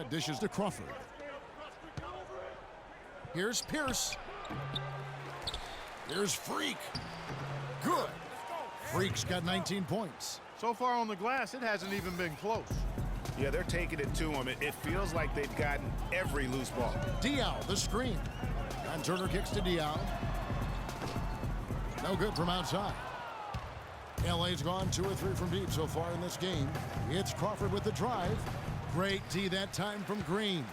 that dishes to Crawford. Here's Pierce. Here's Freak. Good. Freak's got 19 points. So far on the glass, it hasn't even been close. Yeah, they're taking it to him. It feels like they've gotten every loose ball. Diaw, the screen. And Turner kicks to Diaw. No good from outside. LA's gone 2 or 3 from deep so far in this game. It's Crawford with the drive. Great D that time from Green.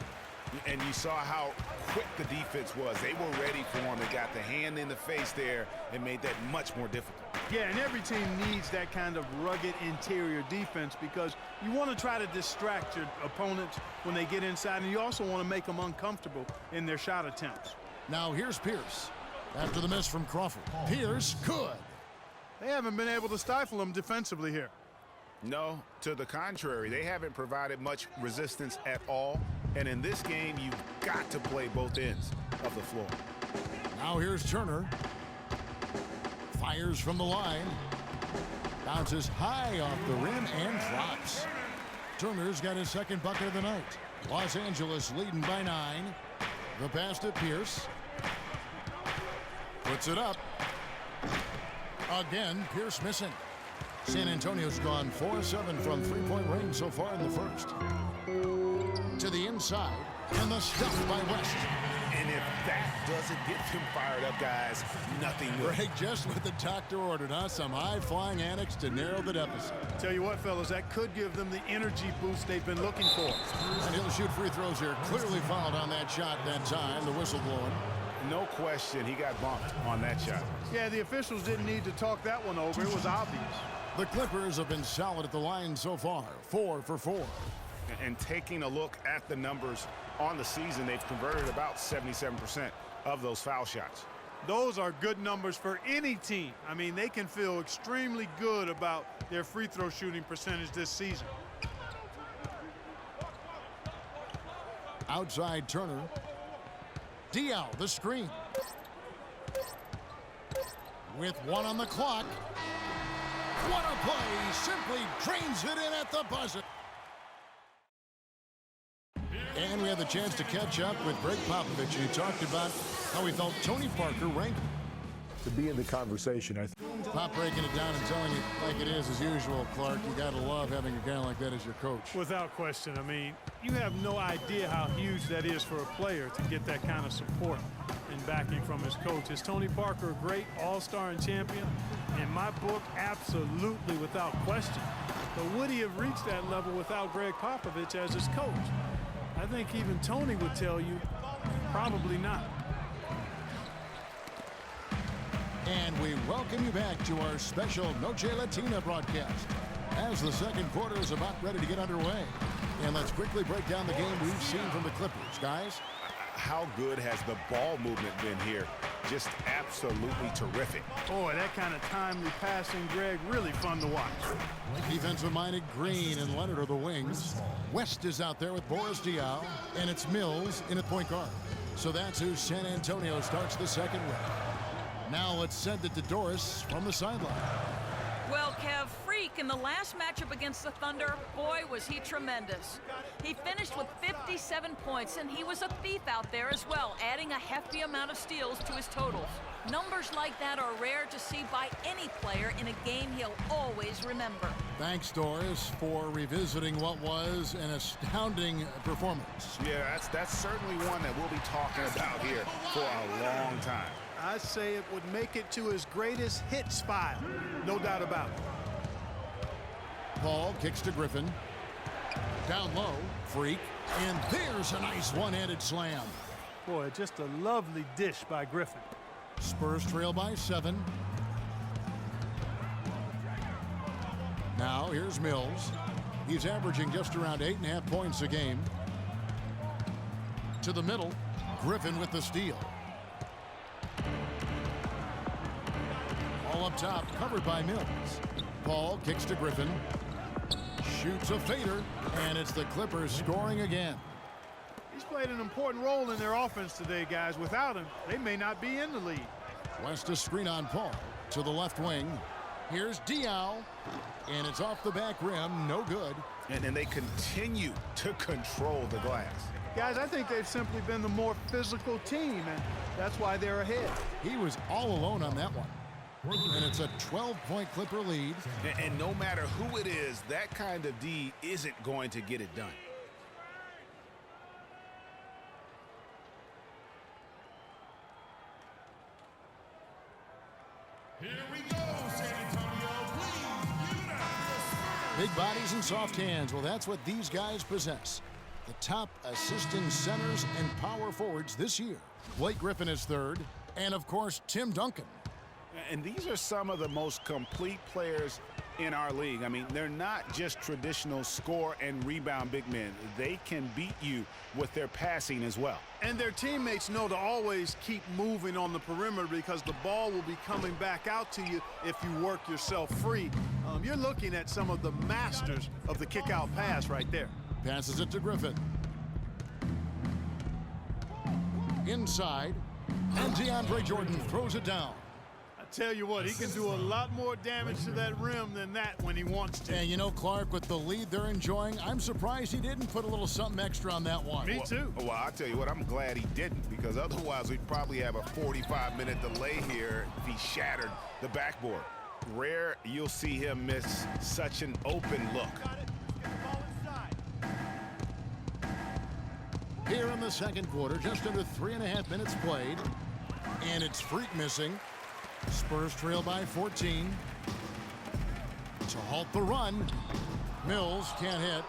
And you saw how quick the defense was. They were ready for him. They got the hand in the face there and made that much more difficult. Yeah, and every team needs that kind of rugged interior defense because you want to try to distract your opponents when they get inside, and you also want to make them uncomfortable in their shot attempts. Now here's Pierce. After the miss from Crawford. Pierce, good. They haven't been able to stifle them defensively here. No, to the contrary. They haven't provided much resistance at all. And in this game, you've got to play both ends of the floor. Now here's Turner. Fires from the line. Bounces high off the rim and drops. Turner's got his second bucket of the night. Los Angeles leading by 9. The pass to Pierce. Puts it up. Again, Pierce missing. San Antonio's gone 4-7 from three-point range so far in the first. To the inside, and the stuff by West. And if that doesn't get them fired up, guys, nothing will. Greg, just what the doctor ordered, huh? Some high-flying annex to narrow the deficit. Tell you what, fellas, that could give them the energy boost they've been looking for. And he'll shoot free throws here. Clearly fouled on that shot that time. The whistle blowing. No question, he got bumped on that shot. Yeah, the officials didn't need to talk that one over. It was obvious. The Clippers have been solid at the line so far. 4 for 4. And taking a look at the numbers on the season, they've converted about 77% of those foul shots. Those are good numbers for any team. I mean, they can feel extremely good about their free throw shooting percentage this season. Outside Turner. Diaw, the screen. With 1 on the clock. What a play! Simply drains it in at the buzzer. And we had the chance to catch up with Greg Popovich, and he talked about how he felt Tony Parker ranked. To be in the conversation, I think. Pop breaking it down and telling it like it is as usual, Clark. You got to love having a guy like that as your coach. Without question. I mean, you have no idea how huge that is for a player to get that kind of support and backing from his coach. Is Tony Parker a great all-star and champion? In my book, absolutely without question. But would he have reached that level without Greg Popovich as his coach? I think even Tony would tell you, probably not. And we welcome you back to our special Noche Latina broadcast as the second quarter is about ready to get underway. And let's quickly break down the game we've seen from the Clippers, guys. How good has the ball movement been here? Just absolutely terrific. Boy, that kind of timely passing, Greg, really fun to watch. Defensive-minded Green and Leonard are the wings. West is out there with Boris Diaw, and it's Mills in at point guard. So that's who San Antonio starts the second with. Now let's send it to Doris from the sideline. Well, Kev, Freak in the last matchup against the Thunder, boy, was he tremendous. He finished with 57 points, and he was a thief out there as well, adding a hefty amount of steals to his totals. Numbers like that are rare to see by any player in a game he'll always remember. Thanks, Doris, for revisiting what was an astounding performance. Yeah, that's certainly one that we'll be talking about here for a long time. I say it would make it to his greatest hits file. No doubt about it. Paul kicks to Griffin. Down low, Freak. And there's a nice one-handed slam. Boy, just a lovely dish by Griffin. Spurs trail by 7. Now here's Mills. He's averaging just around 8.5 points a game. To the middle, Griffin with the steal. All up top, covered by Mills. Paul kicks to Griffin. Shoots a fader, and it's the Clippers scoring again. He's played an important role in their offense today, guys. Without him, they may not be in the lead. West a screen on Paul to the left wing. Here's Diaw, and it's off the back rim, no good. And they continue to control the glass. Guys, I think they've simply been the more physical team, and that's why they're ahead. He was all alone on that one. And it's a 12-point Clipper lead. And no matter who it is, that kind of D isn't going to get it done. Here we go, San Antonio. Please give it up for the Spurs. Big bodies and soft hands. Well, that's what these guys possess. The top assisting centers and power forwards this year. Blake Griffin is third. And, of course, Tim Duncan. And these are some of the most complete players in our league. I mean, they're not just traditional score and rebound big men. They can beat you with their passing as well. And their teammates know to always keep moving on the perimeter because the ball will be coming back out to you if you work yourself free. You're looking at some of the masters of the kick-out pass right there. Passes it to Griffin. Inside. And DeAndre Jordan throws it down. Tell you what, he can do a lot more damage to that rim than that when he wants to. And you know, Clark, with the lead they're enjoying, I'm surprised he didn't put a little something extra on that one. Me too. Well, I'll tell you what, I'm glad he didn't, because otherwise we'd probably have a 45-minute delay here if he shattered the backboard. Rare you'll see him miss such an open look. Here in the second quarter, just under 3.5 minutes played. And it's Freak missing. Spurs trail by 14. To halt the run, Mills can't hit.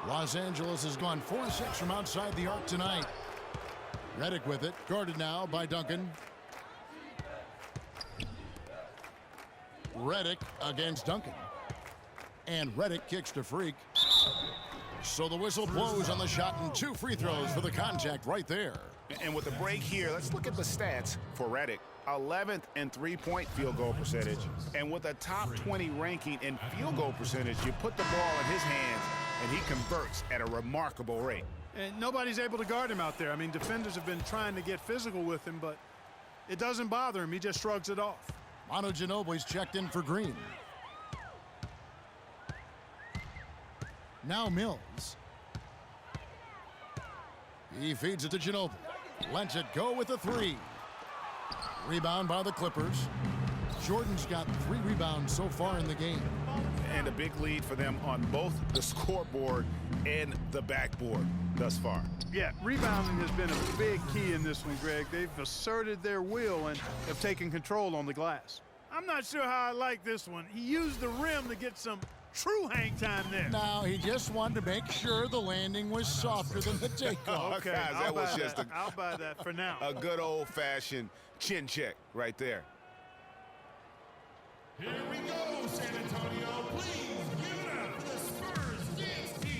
Los Angeles has gone 4-6 from outside the arc tonight. Redick with it, guarded now by Duncan. Redick against Duncan. And Redick kicks to Freak. So the whistle blows on the shot and 2 free throws for the contact right there. And with the break here, let's look at the stats for Redick. 11th in three-point field goal percentage. And with a top 20 ranking in field goal percentage, you put the ball in his hands and he converts at a remarkable rate. And nobody's able to guard him out there. I mean, defenders have been trying to get physical with him, but it doesn't bother him. He just shrugs it off. Manu Ginobili's checked in for Green. Now Mills. He feeds it to Ginobili. Lets it go with a 3. Rebound by the Clippers. Jordan's got 3 rebounds so far in the game. And a big lead for them on both the scoreboard and the backboard thus far. Yeah, rebounding has been a big key in this one, Greg. They've asserted their will and have taken control on the glass. I'm not sure how I like this one. He used the rim to get some true hang time there. Now, he just wanted to make sure the landing was softer than the takeoff. Okay, Guys, that was just I'll buy that for now. a good old-fashioned chin check right there. Here we go, San Antonio. Please give it up for the Spurs dance team.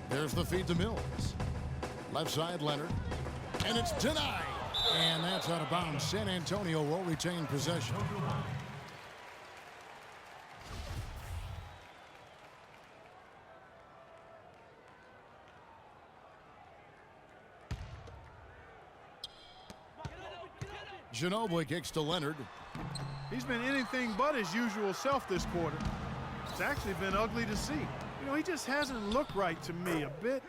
There's the feed to Mills. Left side, Leonard. And it's denied. And that's out of bounds. San Antonio will retain possession. Ginobili kicks to Leonard. He's been anything but his usual self this quarter. It's actually been ugly to see. You know, he just hasn't looked right to me. A bit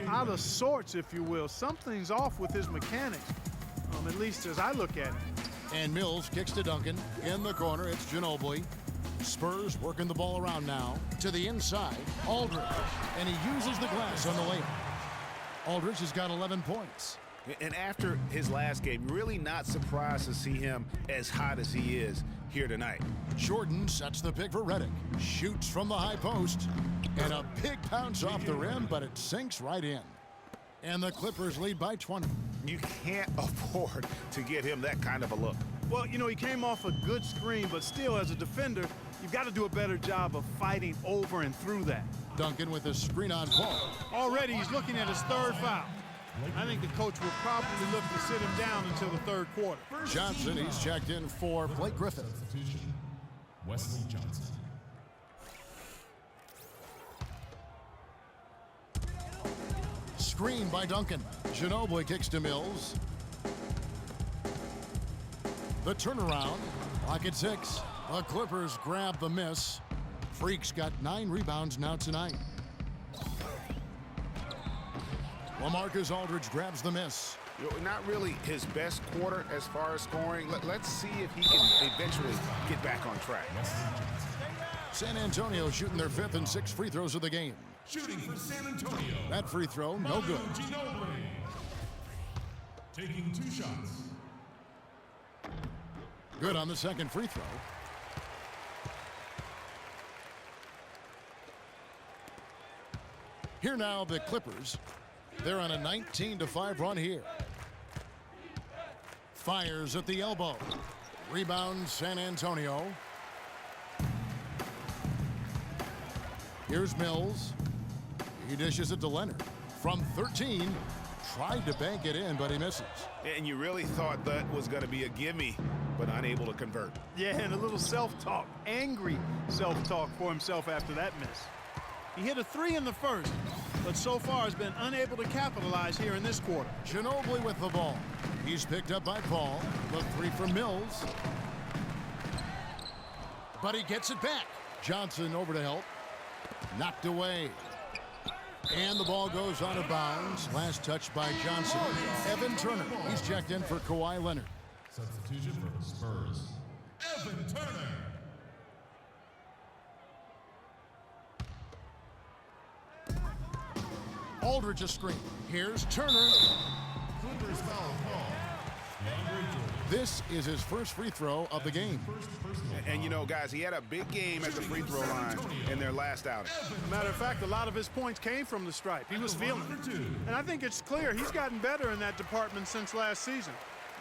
out of sorts, if you will. Something's off with his mechanics, at least as I look at it. And Mills kicks to Duncan. In the corner, it's Ginobili. Spurs working the ball around now. To the inside, Aldridge. And he uses the glass on the layup. Aldridge has got 11 points. And after his last game, really not surprised to see him as hot as he is here tonight. Jordan sets the pick for Redick. Shoots from the high post. And a big bounce off the rim, but it sinks right in. And the Clippers lead by 20. You can't afford to give him that kind of a look. Well, you know, he came off a good screen, but still, as a defender, you've got to do a better job of fighting over and through that. Duncan with a screen on Paul. Already, he's looking at his 3rd foul. I think the coach will probably look to sit him down until the 3rd quarter. Johnson, he's checked in for Blake Griffin. Wesley Johnson. Screen by Duncan. Ginobili kicks to Mills. The turnaround. Lock at 6. The Clippers grab the miss. Freak's got 9 rebounds now tonight. LaMarcus Aldridge grabs the miss. Not really his best quarter as far as scoring. Let's see if he can eventually get back on track. San Antonio shooting their 5th and 6th free throws of the game. Shooting for San Antonio. That free throw, no good. Ginobili. Taking 2 shots. Good on the second free throw. Here now, the Clippers. They're on a 19-5 run here. Fires at the elbow. Rebound, San Antonio. Here's Mills. He dishes it to Leonard. From 13, tried to bank it in, but he misses. And you really thought that was going to be a gimme, but unable to convert. Yeah, and a little self-talk, angry self-talk for himself after that miss. He hit a 3 in the first, but so far has been unable to capitalize here in this quarter. Ginobili with the ball. He's picked up by Paul. The 3 from Mills. But he gets it back. Johnson over to help. Knocked away. And the ball goes out of bounds. Last touch by Johnson. Evan Turner. He's checked in for Kawhi Leonard. Substitution for the Spurs. Evan Turner. Aldridge a screen. Here's Turner. Clippers foul call. This is his first free throw of the game. And you know, guys, he had a big game at the free throw line in their last outing. Matter of fact, a lot of his points came from the stripe. He was feeling it. And I think it's clear he's gotten better in that department since last season.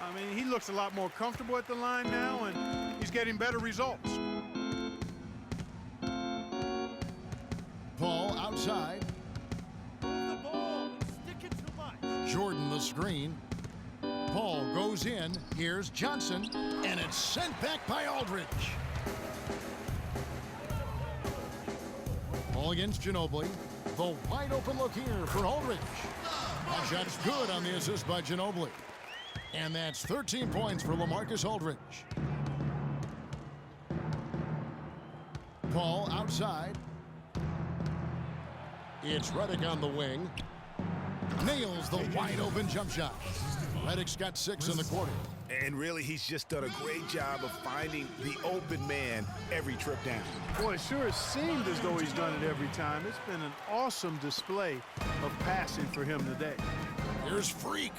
I mean, he looks a lot more comfortable at the line now, and he's getting better results. Paul outside. The ball, stick it to Mike. Jordan the screen. Paul goes in. Here's Johnson. And it's sent back by Aldridge. Ball against Ginobili. The wide open look here for Aldridge. That shot's good on the assist by Ginobili. And that's 13 points for LaMarcus Aldridge. Paul outside. It's Redick on the wing. Nails the wide open jump shot. Redick's got 6 in the quarter. And really, he's just done a great job of finding the open man every trip down. Boy, it sure has seemed as though he's done it every time. It's been an awesome display of passing for him today. Here's Freak.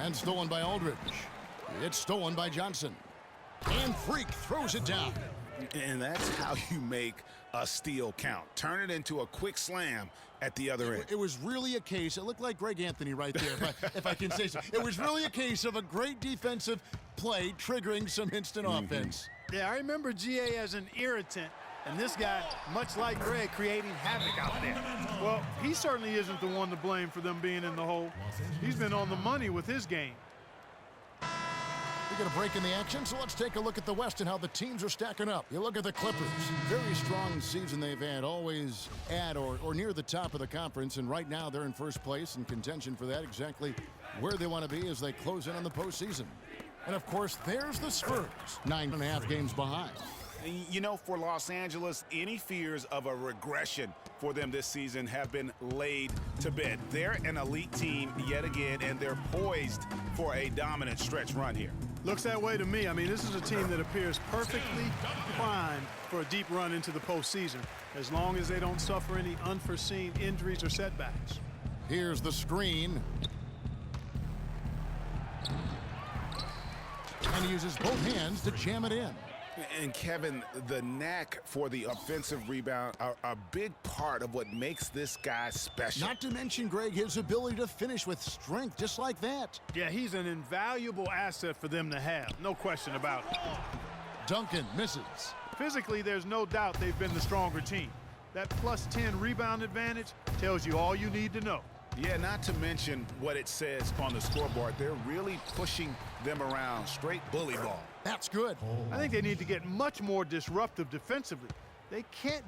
And stolen by Aldridge. It's stolen by Johnson. And Freak throws it down. And that's how you make a steal count. Turn it into a quick slam at the other end. It was really a case, it looked like Greg Anthony right there, if I can say so. It was really a case of a great defensive play triggering some instant offense. Yeah, I remember GA as an irritant, and this guy, much like Greg, creating havoc out there. Well, he certainly isn't the one to blame for them being in the hole. He's been on the money with his game. We get a break in the action, so let's take a look at the West and how the teams are stacking up. You look at the Clippers. Very strong season they've had, always at or near the top of the conference, and right now they're in first place in contention for that, exactly where they want to be as they close in on the postseason. And of course, there's the Spurs, 9.5 games behind. You know, for Los Angeles, any fears of a regression for them this season have been laid to bed. They're an elite team yet again, and they're poised for a dominant stretch run here. Looks that way to me. I mean, this is a team that appears perfectly primed for a deep run into the postseason, as long as they don't suffer any unforeseen injuries or setbacks. Here's the screen. And he uses both hands to jam it in. And Kevin, the knack for the offensive rebound are a big part of what makes this guy special. Not to mention, Greg, his ability to finish with strength just like that. Yeah, he's an invaluable asset for them to have. No question about it. Duncan misses. Physically, there's no doubt they've been the stronger team. That +10 rebound advantage tells you all you need to know. Yeah, not to mention what it says on the scoreboard. They're really pushing them around. Straight bully ball. That's good. I think they need to get much more disruptive defensively. They can't